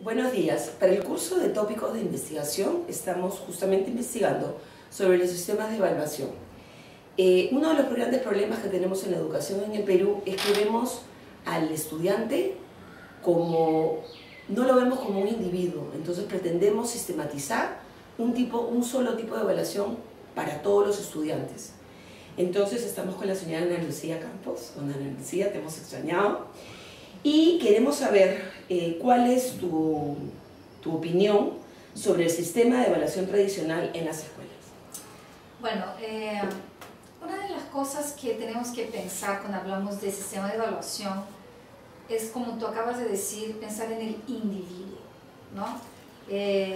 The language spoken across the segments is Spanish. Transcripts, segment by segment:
Buenos días. Para el curso de tópicos de investigación estamos justamente investigando sobre los sistemas de evaluación. Uno de los grandes problemas que tenemos en la educación en el Perú es que vemos al estudiante como, no lo vemos como un individuo, entonces pretendemos sistematizar un solo tipo de evaluación para todos los estudiantes. Entonces estamos con la señora Ana Lucía Campos. Ana Lucía, te hemos extrañado. Y queremos saber cuál es tu opinión sobre el sistema de evaluación tradicional en las escuelas. Bueno, una de las cosas que tenemos que pensar cuando hablamos de sistema de evaluación es, como tú acabas de decir, pensar en el individuo, ¿no?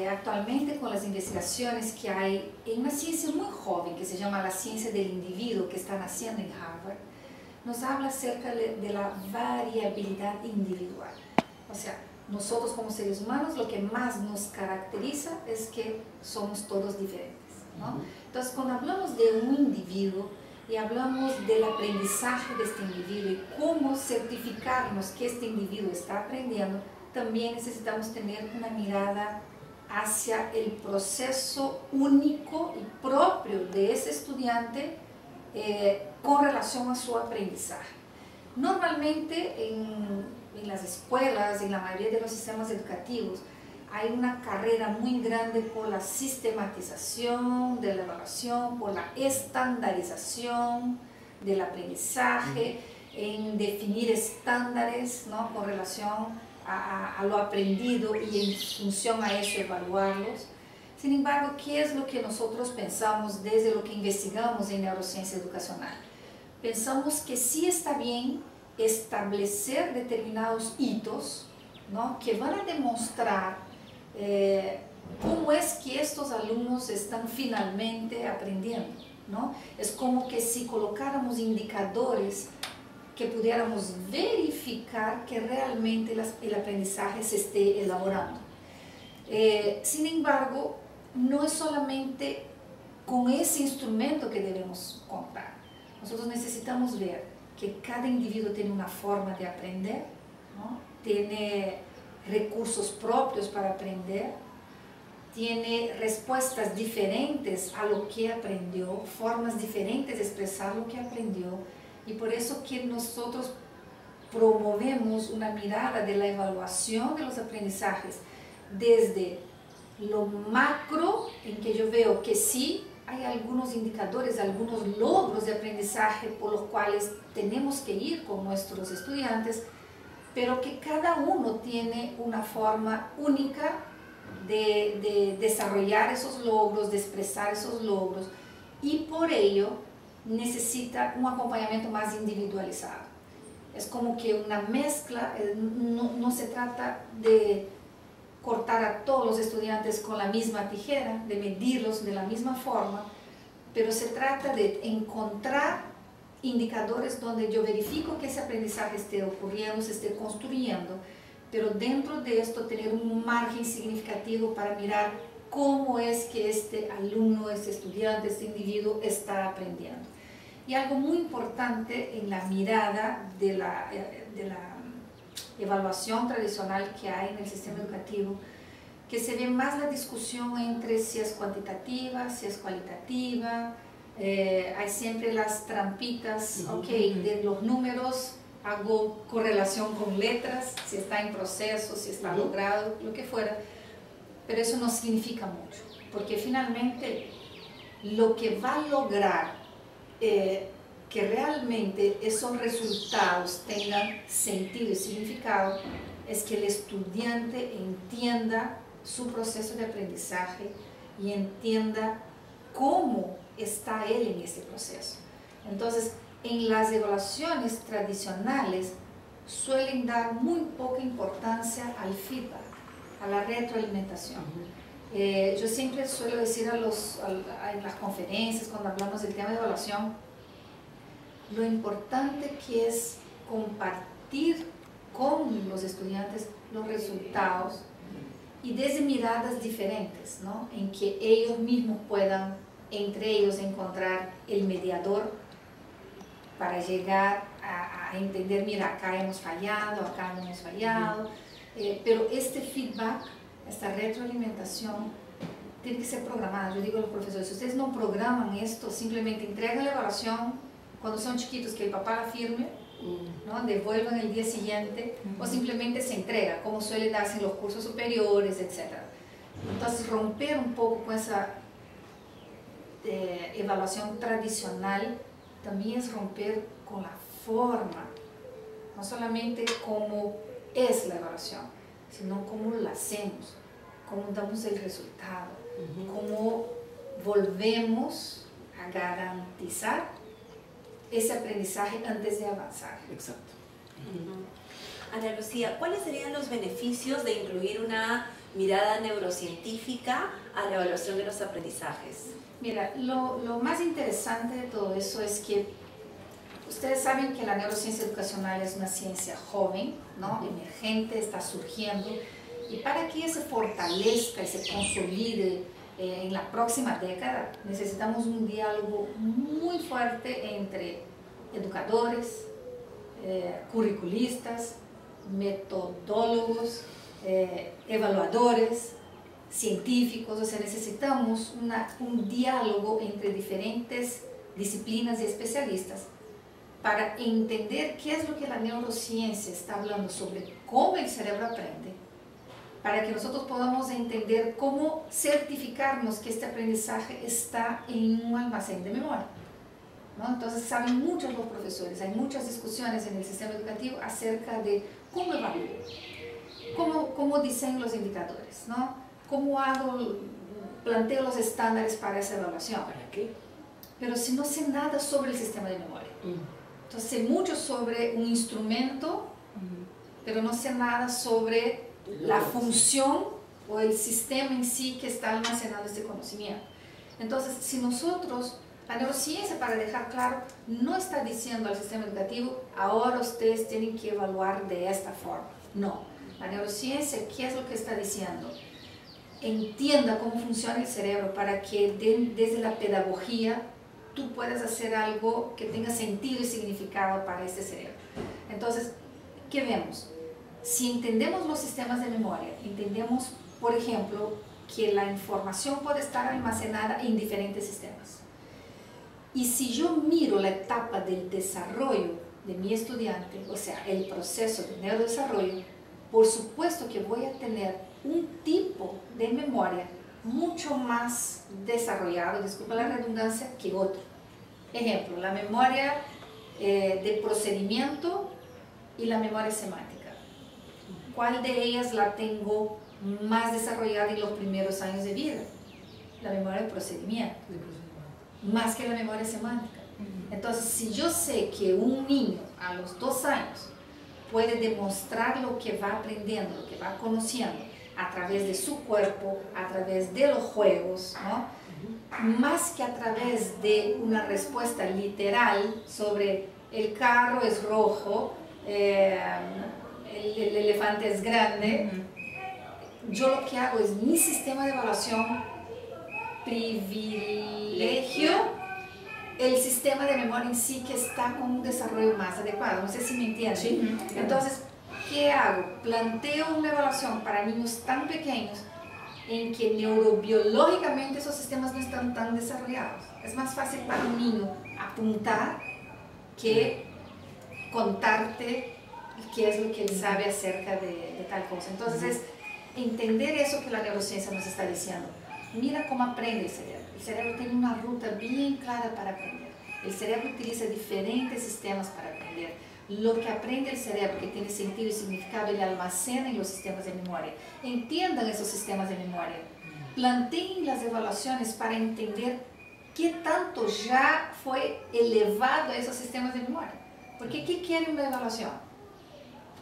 Actualmente, con las investigaciones que hay en una ciencia muy joven que se llama la ciencia del individuo, que están haciendo en Harvard, nos habla acerca de la variabilidad individual. O sea, nosotros como seres humanos lo que más nos caracteriza es que somos todos diferentes, ¿no? Entonces, cuando hablamos de un individuo y hablamos del aprendizaje de este individuo y cómo certificarnos que este individuo está aprendiendo, también necesitamos tener una mirada hacia el proceso único y propio de ese estudiante con relación a su aprendizaje. Normalmente en las escuelas, en la mayoría de los sistemas educativos, hay una carrera muy grande por la sistematización de la evaluación, por la estandarización del aprendizaje, en definir estándares, ¿no?, con relación a lo aprendido y en función a eso evaluarlos. Sin embargo, ¿qué es lo que nosotros pensamos desde lo que investigamos en neurociencia educacional? Pensamos que sí está bien establecer determinados hitos, ¿no?, que van a demostrar cómo es que estos alumnos están finalmente aprendiendo, ¿no? Es como que si colocáramos indicadores que pudiéramos verificar que realmente el aprendizaje se esté elaborando. Sin embargo, no es solamente con ese instrumento que debemos contar. Nosotros necesitamos ver que cada individuo tiene una forma de aprender, ¿no?, tiene recursos propios para aprender, tiene respuestas diferentes a lo que aprendió, formas diferentes de expresar lo que aprendió, y por eso que nosotros promovemos una mirada de la evaluación de los aprendizajes desde lo macro, en que yo veo que sí hay algunos indicadores, algunos logros de aprendizaje por los cuales tenemos que ir con nuestros estudiantes, pero que cada uno tiene una forma única de desarrollar esos logros, de expresar esos logros, y por ello necesita un acompañamiento más individualizado. Es como que una mezcla, no se trata de cortar a todos los estudiantes con la misma tijera, de medirlos de la misma forma, pero se trata de encontrar indicadores donde yo verifico que ese aprendizaje esté ocurriendo, se esté construyendo, pero dentro de esto tener un margen significativo para mirar cómo es que este alumno, este estudiante, este individuo está aprendiendo. Y algo muy importante en la mirada de la evaluación tradicional que hay en el sistema educativo, que se ve más la discusión entre si es cuantitativa, si es cualitativa, hay siempre las trampitas, ok, de los números hago correlación con letras, si está en proceso, si está logrado, lo que fuera, pero eso no significa mucho, porque finalmente lo que va a lograr que realmente esos resultados tengan sentido y significado es que el estudiante entienda su proceso de aprendizaje y entienda cómo está él en ese proceso. Entonces, en las evaluaciones tradicionales suelen dar muy poca importancia al feedback, a la retroalimentación. Yo siempre suelo decir en las conferencias, cuando hablamos del tema de evaluación, lo importante que es compartir con los estudiantes los resultados y desde miradas diferentes, ¿no?, en que ellos mismos puedan entre ellos encontrar el mediador para llegar a entender, mira, acá hemos fallado, acá no hemos fallado, pero este feedback, esta retroalimentación, tiene que ser programada. Yo digo a los profesores, si ustedes no programan esto, simplemente entregan la evaluación cuando son chiquitos, que el papá la firme, ¿no? Devuelvan el día siguiente, o simplemente se entrega, como suele darse en los cursos superiores, etc. Entonces, romper un poco con esa evaluación tradicional también es romper con la forma, no solamente cómo es la evaluación, sino cómo la hacemos, cómo damos el resultado, cómo volvemos a garantizar ese aprendizaje antes de avanzar. Exacto. Ana Lucía, ¿cuáles serían los beneficios de incluir una mirada neurocientífica a la evaluación de los aprendizajes? Mira, lo más interesante de todo eso es que ustedes saben que la neurociencia educacional es una ciencia joven, ¿no? Emergente, está surgiendo, y para que se fortalezca y se consolide en la próxima década, necesitamos un diálogo muy fuerte entre educadores, curriculistas, metodólogos, evaluadores, científicos. O sea, necesitamos un diálogo entre diferentes disciplinas y especialistas para entender qué es lo que la neurociencia está hablando sobre cómo el cerebro aprende, para que nosotros podamos entender cómo certificarnos que este aprendizaje está en un almacén de memoria, ¿no? Entonces, saben muchos los profesores, hay muchas discusiones en el sistema educativo acerca de cómo evalúo, cómo diseño los indicadores, ¿no? Cómo planteo los estándares para esa evaluación. ¿Para qué? Pero si no sé nada sobre el sistema de memoria. Entonces, sé mucho sobre un instrumento, pero no sé nada sobre la función o el sistema en sí que está almacenando este conocimiento. Entonces, si nosotros, la neurociencia, para dejar claro, no está diciendo al sistema educativo, ahora ustedes tienen que evaluar de esta forma. No, la neurociencia, ¿qué es lo que está diciendo? Entienda cómo funciona el cerebro para que desde la pedagogía tú puedas hacer algo que tenga sentido y significado para este cerebro. Entonces, ¿qué vemos? Si entendemos los sistemas de memoria, entendemos, por ejemplo, que la información puede estar almacenada en diferentes sistemas. Y si yo miro la etapa del desarrollo de mi estudiante, o sea, el proceso de neurodesarrollo, por supuesto que voy a tener un tipo de memoria mucho más desarrollado, disculpa la redundancia, que otro. Ejemplo, la memoria de procedimiento y la memoria semántica. ¿Cuál de ellas la tengo más desarrollada en los primeros años de vida? La memoria de procedimiento, más que la memoria semántica. Entonces, si yo sé que un niño a los 2 años puede demostrar lo que va aprendiendo, lo que va conociendo, a través de su cuerpo, a través de los juegos, ¿no? Más que a través de una respuesta literal sobre el carro es rojo, el elefante es grande, yo lo que hago es mi sistema de evaluación privilegio el sistema de memoria en sí que está con un desarrollo más adecuado. No sé si me entienden. Sí. Entonces, ¿qué hago? Planteo una evaluación para niños tan pequeños en que neurobiológicamente esos sistemas no están tan desarrollados. Es más fácil para un niño apuntar que contarte qué es lo que él sabe acerca de tal cosa. Entonces, es entender eso que la neurociencia nos está diciendo. Mira cómo aprende el cerebro. El cerebro tiene una ruta bien clara para aprender. El cerebro utiliza diferentes sistemas para aprender. Lo que aprende el cerebro, que tiene sentido y significado, le almacena en los sistemas de memoria. Entiendan esos sistemas de memoria. Planteen las evaluaciones para entender qué tanto ya fue elevado esos sistemas de memoria. Porque ¿qué quiere una evaluación?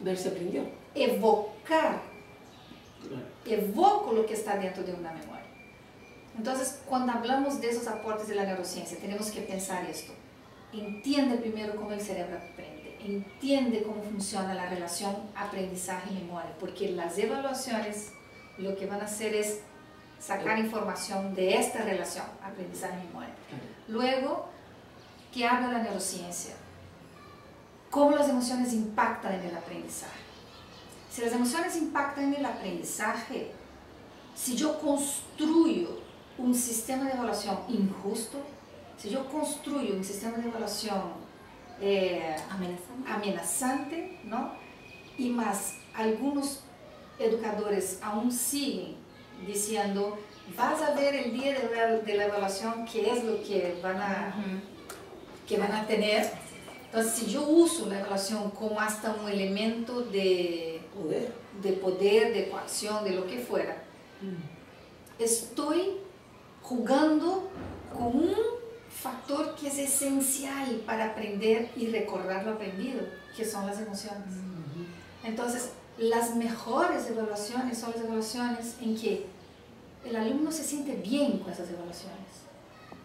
Ver si aprendió. Evocar. Evoco lo que está dentro de una memoria. Entonces, cuando hablamos de esos aportes de la neurociencia, tenemos que pensar esto. Entiende primero cómo el cerebro aprende, entiende cómo funciona la relación aprendizaje y memoria, porque las evaluaciones lo que van a hacer es sacar información de esta relación aprendizaje y memoria. Luego, ¿qué habla la neurociencia? Cómo las emociones impactan en el aprendizaje. Si las emociones impactan en el aprendizaje, si yo construyo un sistema de evaluación injusto, si yo construyo un sistema de evaluación amenazante, ¿no? Y más algunos educadores aún siguen diciendo, vas a ver el día de la evaluación qué es lo que van a tener. Entonces, si yo uso la evaluación como hasta un elemento de poder, de coacción, de lo que fuera, estoy jugando con un factor que es esencial para aprender y recordar lo aprendido, que son las emociones. Entonces, las mejores evaluaciones son las evaluaciones en que el alumno se siente bien con esas evaluaciones,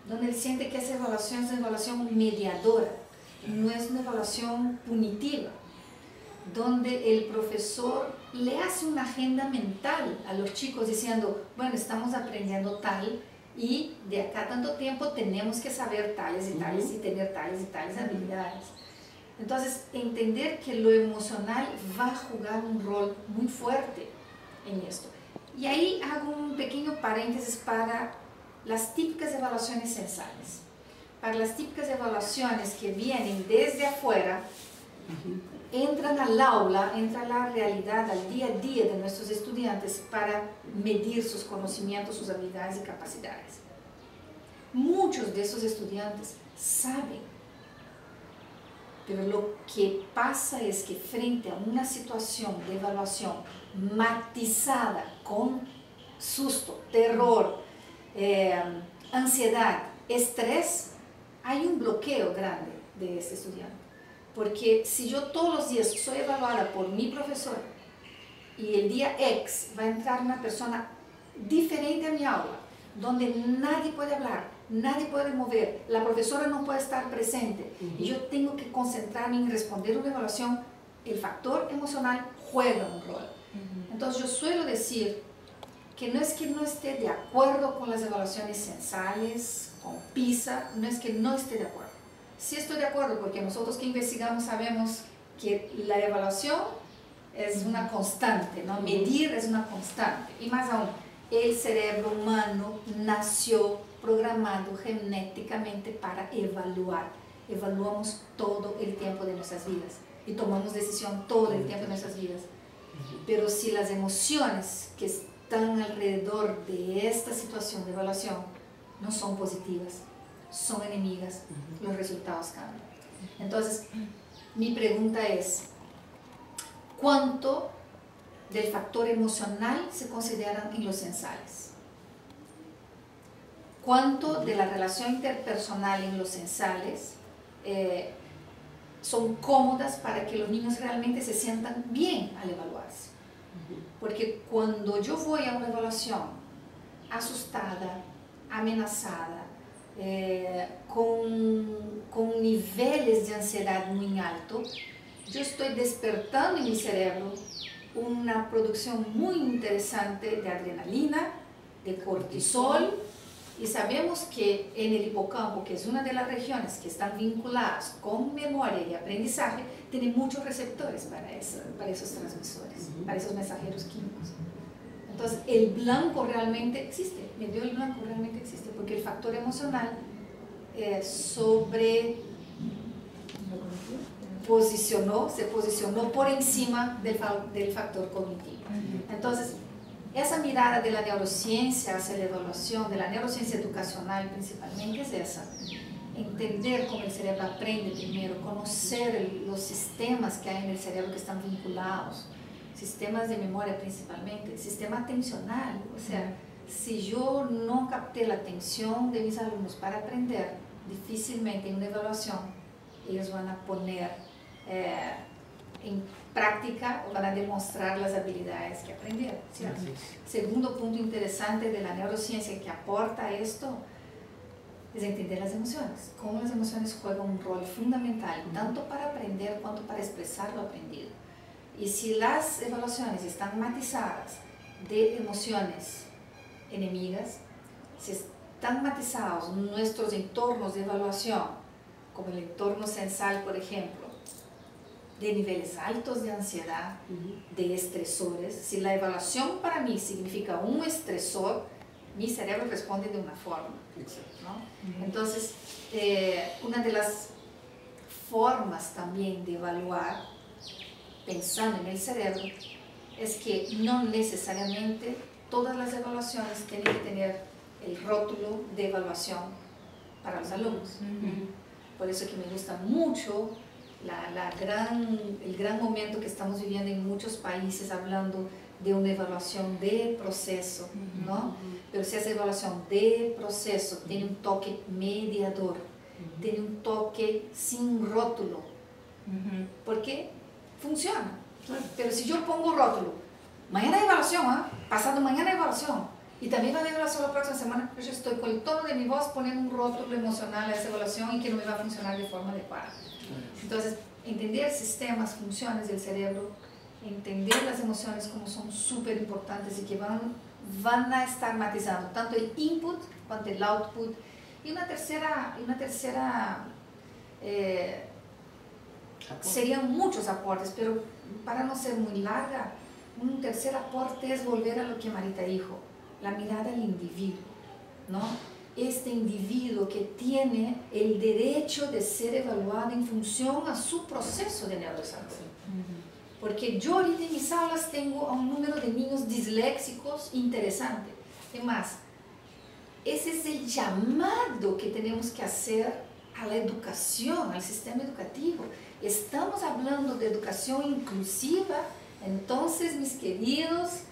donde él siente que esa evaluación es una evaluación mediadora, no es una evaluación punitiva, donde el profesor le hace una agenda mental a los chicos diciendo, bueno, estamos aprendiendo tal y de acá a tanto tiempo tenemos que saber tales y tales y tener tales y tales habilidades. Entonces, entender que lo emocional va a jugar un rol muy fuerte en esto. Y ahí hago un pequeño paréntesis para las típicas evaluaciones censales. Para las típicas evaluaciones que vienen desde afuera, entran al aula, entra a la realidad, al día a día de nuestros estudiantes para medir sus conocimientos, sus habilidades y capacidades. Muchos de esos estudiantes saben, pero lo que pasa es que frente a una situación de evaluación matizada con susto, terror, ansiedad, estrés, hay un bloqueo grande de ese estudiante. Porque si yo todos los días soy evaluada por mi profesor y el día X va a entrar una persona diferente a mi aula, donde nadie puede hablar, nadie puede mover, la profesora no puede estar presente y yo tengo que concentrarme en responder una evaluación, el factor emocional juega un rol. Entonces yo suelo decir que no es que no esté de acuerdo con las evaluaciones censales, con PISA, no es que no esté de acuerdo. Sí estoy de acuerdo porque nosotros que investigamos sabemos que la evaluación es una constante, ¿no? Medir es una constante. Y más aún, el cerebro humano nació programado genéticamente para evaluar. Evaluamos todo el tiempo de nuestras vidas y tomamos decisión todo el tiempo de nuestras vidas. Pero si las emociones que están alrededor de esta situación de evaluación no son positivas, son enemigas, los resultados cambian. Entonces, mi pregunta es, ¿cuánto del factor emocional se considera en los censales? ¿Cuánto de la relación interpersonal en los censales son cómodas para que los niños realmente se sientan bien al evaluarse? Porque cuando yo voy a una evaluación asustada, amenazada, con niveles de ansiedad muy altos, yo estoy despertando en mi cerebro una producción muy interesante de adrenalina, de cortisol, y sabemos que en el hipocampo, que es una de las regiones que están vinculadas con memoria y aprendizaje, tiene muchos receptores para esos transmisores, para esos mensajeros químicos. Entonces, el blanco realmente existe, medio el blanco realmente existe, porque el factor emocional se posicionó por encima del factor cognitivo. Entonces, esa mirada de la neurociencia hacia la evaluación, de la neurociencia educacional principalmente, es esa. Entender cómo el cerebro aprende primero, conocer los sistemas que hay en el cerebro que están vinculados, sistemas de memoria principalmente, sistema atencional. O sea, si yo no capté la atención de mis alumnos para aprender, difícilmente en una evaluación ellos van a poner en práctica o van a demostrar las habilidades que aprendieron, ¿cierto? Segundo punto interesante de la neurociencia que aporta a esto es entender las emociones, cómo las emociones juegan un rol fundamental, tanto para aprender cuanto para expresar lo aprendido. Y si las evaluaciones están matizadas de emociones enemigas, si están matizados nuestros entornos de evaluación, como el entorno censal, por ejemplo, de niveles altos de ansiedad, de estresores. Si la evaluación para mí significa un estresor, mi cerebro responde de una forma, ¿no? Entonces, una de las formas también de evaluar, pensando en el cerebro, es que no necesariamente todas las evaluaciones tienen que tener el rótulo de evaluación para los alumnos. Por eso que me gusta mucho el gran momento que estamos viviendo en muchos países hablando de una evaluación de proceso, ¿no? Pero si esa evaluación de proceso tiene un toque mediador, tiene un toque sin rótulo, porque funciona. Pero si yo pongo rótulo, mañana hay evaluación, pasado mañana hay evaluación, y también va a haber evaluación la próxima semana, yo estoy con el tono de mi voz poniendo un rótulo emocional a esa evaluación y que no me va a funcionar de forma adecuada. Entonces, entender sistemas, funciones del cerebro, entender las emociones como son súper importantes y que van a estar matizando tanto el input cuanto el output. Y una tercera serían muchos aportes, pero para no ser muy larga, un tercer aporte es volver a lo que Marita dijo, la mirada al individuo, ¿no? Este individuo que tiene el derecho de ser evaluado en función a su proceso de neurodesarrollo. Porque yo ahorita en mis aulas tengo a un número de niños disléxicos interesante. Además, ese es el llamado que tenemos que hacer a la educación, al sistema educativo. Estamos hablando de educación inclusiva, entonces, mis queridos,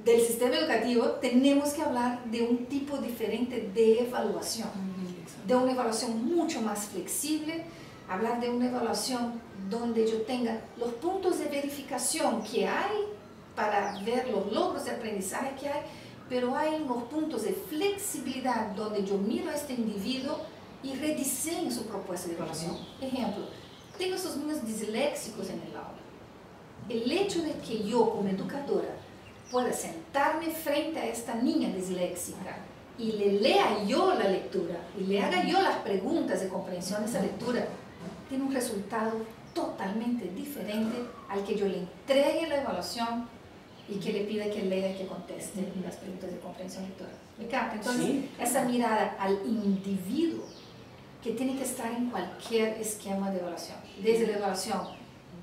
del sistema educativo tenemos que hablar de un tipo diferente de evaluación, de una evaluación mucho más flexible, hablar de una evaluación donde yo tenga los puntos de verificación que hay para ver los logros de aprendizaje que hay, pero hay unos puntos de flexibilidad donde yo miro a este individuo y rediseño su propuesta de evaluación. Ejemplo, tengo esos niños disléxicos en el aula. El hecho de que yo como educadora pueda sentarme frente a esta niña disléxica y le lea yo la lectura y le haga yo las preguntas de comprensión de esa lectura, tiene un resultado totalmente diferente al que yo le entregue la evaluación y que le pida que lea y que conteste las preguntas de comprensión lectora. ¿Me capta? Entonces, esa mirada al individuo que tiene que estar en cualquier esquema de evaluación, desde la evaluación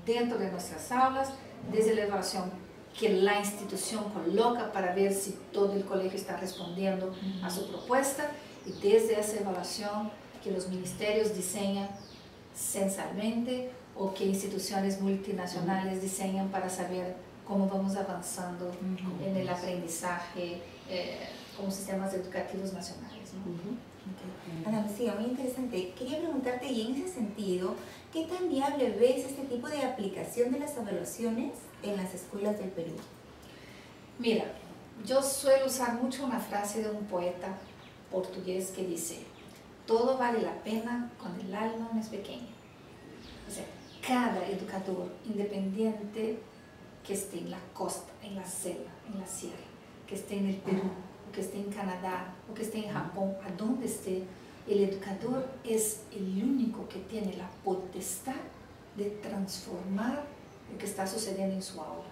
dentro de nuestras aulas, desde la evaluación que la institución coloca para ver si todo el colegio está respondiendo a su propuesta, y desde esa evaluación que los ministerios diseñan censalmente o que instituciones multinacionales diseñan para saber cómo vamos avanzando en el aprendizaje como sistemas educativos nacionales, ¿no? Ana Lucía, muy interesante. Quería preguntarte, y en ese sentido, ¿qué tan viable ves este tipo de aplicación de las evaluaciones en las escuelas del Perú? Mira, yo suelo usar mucho una frase de un poeta portugués que dice: todo vale la pena cuando el alma no es pequeña. O sea, cada educador, independiente que esté en la costa, en la selva, en la sierra, que esté en el Perú, o que esté en Canadá, o que esté en Japón, a donde esté, el educador es el único que tiene la potestad de transformar lo que está sucediendo en su aula.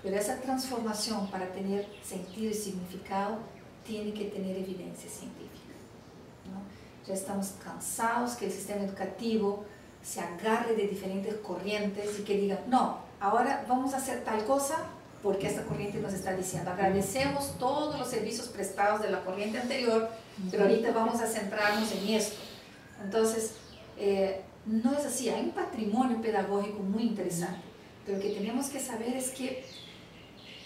Pero esa transformación, para tener sentido y significado, tiene que tener evidencia científica, ¿no? Ya estamos cansados que el sistema educativo se agarre de diferentes corrientes y que diga: no, ahora vamos a hacer tal cosa porque esta corriente nos está diciendo. Agradecemos todos los servicios prestados de la corriente anterior, pero ahorita vamos a centrarnos en esto. Entonces, no es así. Hay un patrimonio pedagógico muy interesante, pero lo que tenemos que saber es que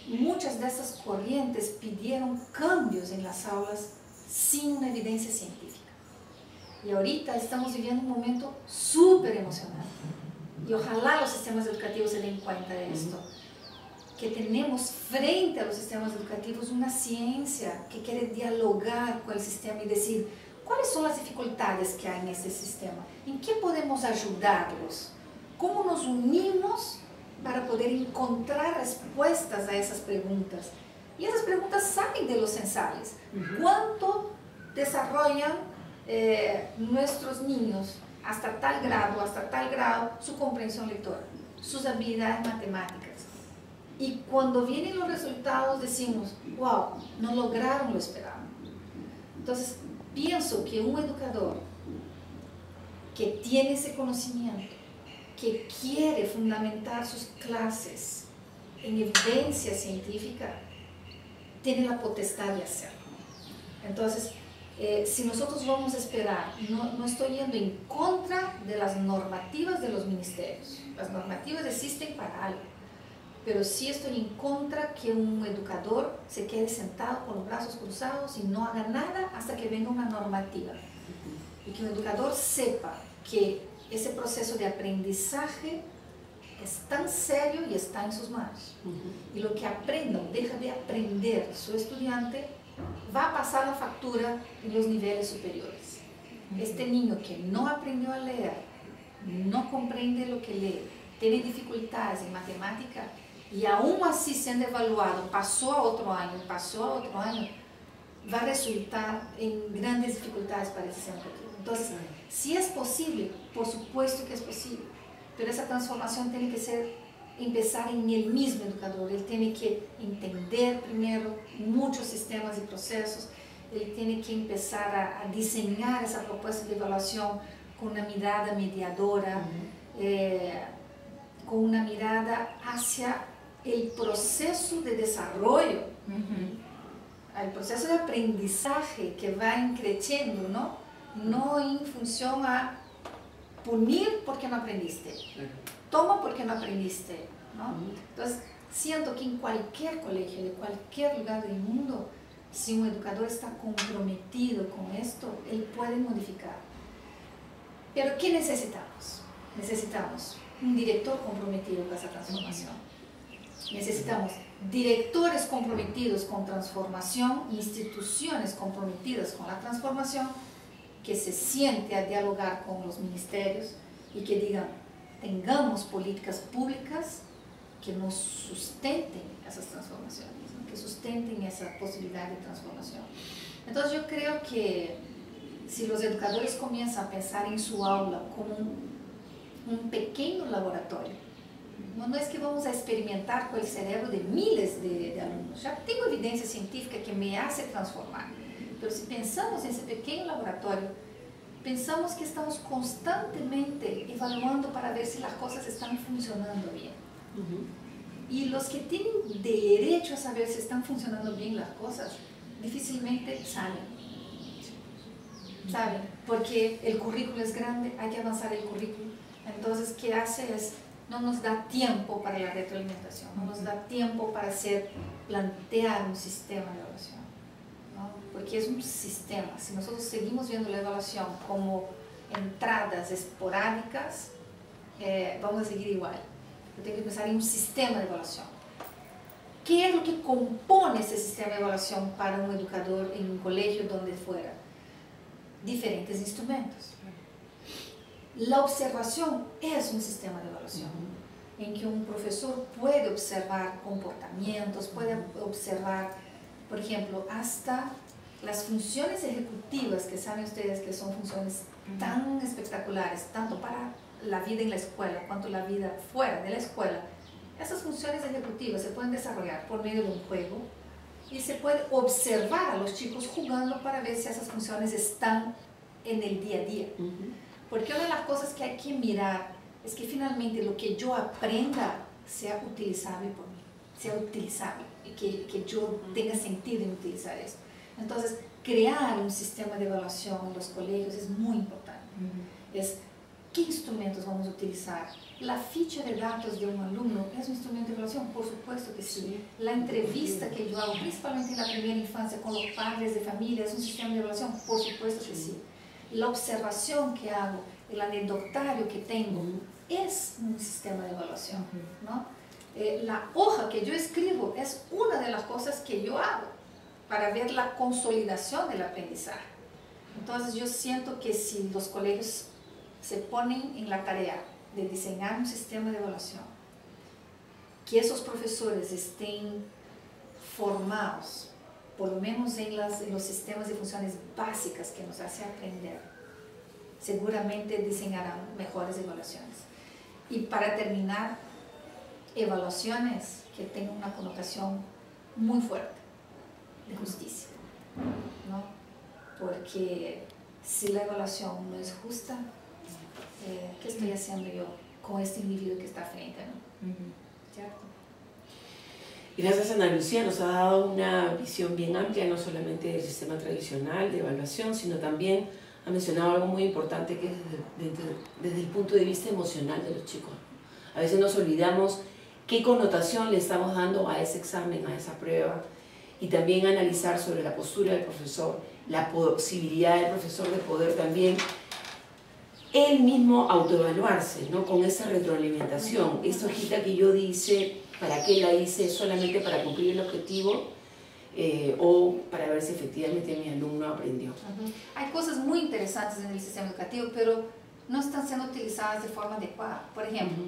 muchas de estas corrientes pidieron cambios en las aulas sin una evidencia científica. Y ahorita estamos viviendo un momento súper emocionante. Y ojalá los sistemas educativos se den cuenta de esto, que tenemos frente a los sistemas educativos una ciencia que quiere dialogar con el sistema y decir cuáles son las dificultades que hay en este sistema, en qué podemos ayudarlos, cómo nos unimos para poder encontrar respuestas a esas preguntas. Y esas preguntas salen de los censales. ¿Cuánto desarrollan nuestros niños hasta tal grado, su comprensión lectora, sus habilidades matemáticas. Y cuando vienen los resultados decimos, wow, no lograron lo esperado. Entonces, pienso que un educador que tiene ese conocimiento, que quiere fundamentar sus clases en evidencia científica, tiene la potestad de hacerlo. Entonces, si nosotros vamos a esperar, no estoy yendo en contra de las normativas de los ministerios. Las normativas existen para algo, pero sí estoy en contra que un educador se quede sentado con los brazos cruzados y no haga nada hasta que venga una normativa. Y que un educador sepa que ese proceso de aprendizaje es tan serio y está en sus manos. Y lo que aprenda o deja de aprender su estudiante va a pasar la factura en los niveles superiores. Este niño que no aprendió a leer, no comprende lo que lee, tiene dificultades en matemática y aún así siendo evaluado, pasó a otro año, va a resultar en grandes dificultades para el sistema educativo. Entonces, si es posible, por supuesto que es posible, pero esa transformación tiene que empezar en el mismo educador. Él tiene que entender primero muchos sistemas y procesos, él tiene que empezar a diseñar esa propuesta de evaluación con una mirada mediadora, con una mirada hacia el proceso de desarrollo, el proceso de aprendizaje que va creciendo, no en función a punir porque no aprendiste, toma porque no aprendiste, ¿no? Entonces, siento que en cualquier colegio, de cualquier lugar del mundo, si un educador está comprometido con esto, él puede modificar. Pero ¿qué necesitamos? Necesitamos un director comprometido con esa transformación. Necesitamos directores comprometidos con transformación, instituciones comprometidas con la transformación, que se siente a dialogar con los ministerios y que digan, tengamos políticas públicas que nos sustenten esas transformaciones, que sustenten esa posibilidad de transformación. Entonces yo creo que si los educadores comienzan a pensar en su aula como un pequeño laboratorio, no es que vamos a experimentar con el cerebro de miles de alumnos, ya tengo evidencia científica que me hace transformar, pero si pensamos en ese pequeño laboratorio, pensamos que estamos constantemente evaluando para ver si las cosas están funcionando bien. Y los que tienen derecho a saber si están funcionando bien las cosas, difícilmente saben, porque el currículo es grande, hay que avanzar el currículo. Entonces, ¿qué hace? No nos da tiempo para la retroalimentación, no nos da tiempo para plantear un sistema de evaluación, ¿no? Porque es un sistema. Si nosotros seguimos viendo la evaluación como entradas esporádicas, vamos a seguir igual. Yo tengo que pensar en un sistema de evaluación. ¿Qué es lo que compone ese sistema de evaluación para un educador en un colegio, donde fuera? Diferentes instrumentos. La observación es un sistema de evaluación, en que un profesor puede observar comportamientos, puede observar, por ejemplo, hasta las funciones ejecutivas, que saben ustedes que son funciones tan espectaculares, tanto para la vida en la escuela, cuanto la vida fuera de la escuela. Esas funciones ejecutivas se pueden desarrollar por medio de un juego y se puede observar a los chicos jugando para ver si esas funciones están en el día a día. Porque una de las cosas que hay que mirar es que finalmente lo que yo aprenda sea utilizable por mí, sea utilizable, y que yo tenga sentido en utilizar eso. Entonces, crear un sistema de evaluación en los colegios es muy importante. ¿Qué instrumentos vamos a utilizar? La ficha de datos de un alumno es un instrumento de evaluación, por supuesto que sí. La entrevista que yo hago, principalmente en la primera infancia con los padres de familia, es un sistema de evaluación, por supuesto que sí. La observación que hago, el anecdotario que tengo, es un sistema de evaluación, ¿no? La hoja que yo escribo es una de las cosas que yo hago para ver la consolidación del aprendizaje. Entonces yo siento que si los colegios se ponen en la tarea de diseñar un sistema de evaluación, que esos profesores estén formados, por lo menos en los sistemas de funciones básicas que nos hace aprender, seguramente diseñarán mejores evaluaciones. Y para terminar, evaluaciones que tengan una connotación muy fuerte de justicia, ¿no? Porque si la evaluación no es justa, ¿qué estoy haciendo yo con este individuo que está frente a mí? ¿Cierto? Gracias, Ana Lucía, nos ha dado una visión bien amplia, no solamente del sistema tradicional de evaluación, sino también ha mencionado algo muy importante que es desde el punto de vista emocional de los chicos. A veces nos olvidamos qué connotación le estamos dando a ese examen, a esa prueba, y también analizar sobre la postura del profesor, la posibilidad del profesor de poder también él mismo autoevaluarse, ¿no? Con esa retroalimentación. Esta hojita que yo hice, ¿para qué la hice? ¿Solamente para cumplir el objetivo? O para ver si efectivamente mi alumno aprendió. Hay cosas muy interesantes en el sistema educativo, pero no están siendo utilizadas de forma adecuada. Por ejemplo,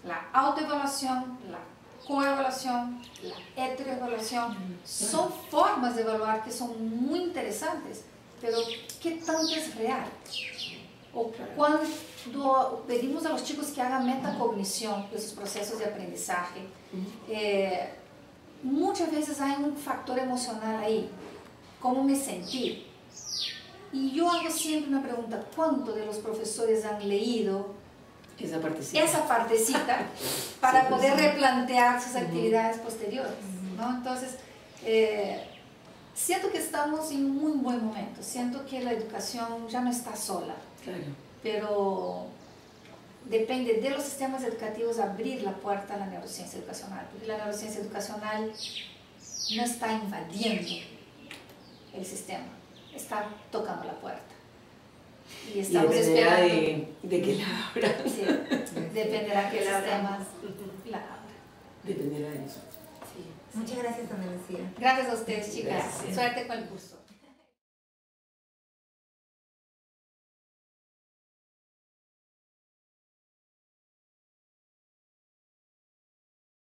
la autoevaluación, la coevaluación, la heteroevaluación, son formas de evaluar que son muy interesantes, pero ¿qué tanto es real? O cuando pedimos a los chicos que hagan metacognición de sus procesos de aprendizaje, muchas veces hay un factor emocional ahí, cómo me sentí. Y yo hago siempre una pregunta: ¿cuántos de los profesores han leído esa partecita para poder replantear sus actividades posteriores, ¿no? Entonces, siento que estamos en un muy buen momento, siento que la educación ya no está sola, claro, pero depende de los sistemas educativos abrir la puerta a la neurociencia educacional, porque la neurociencia educacional no está invadiendo el sistema, está tocando la puerta. Y estamos dependerá esperando de que la abra. Sí, dependerá que el sistema la abra. Dependerá de eso. Sí. Muchas gracias, Ana Lucía. Gracias a ustedes, chicas. Gracias. Suerte con el curso.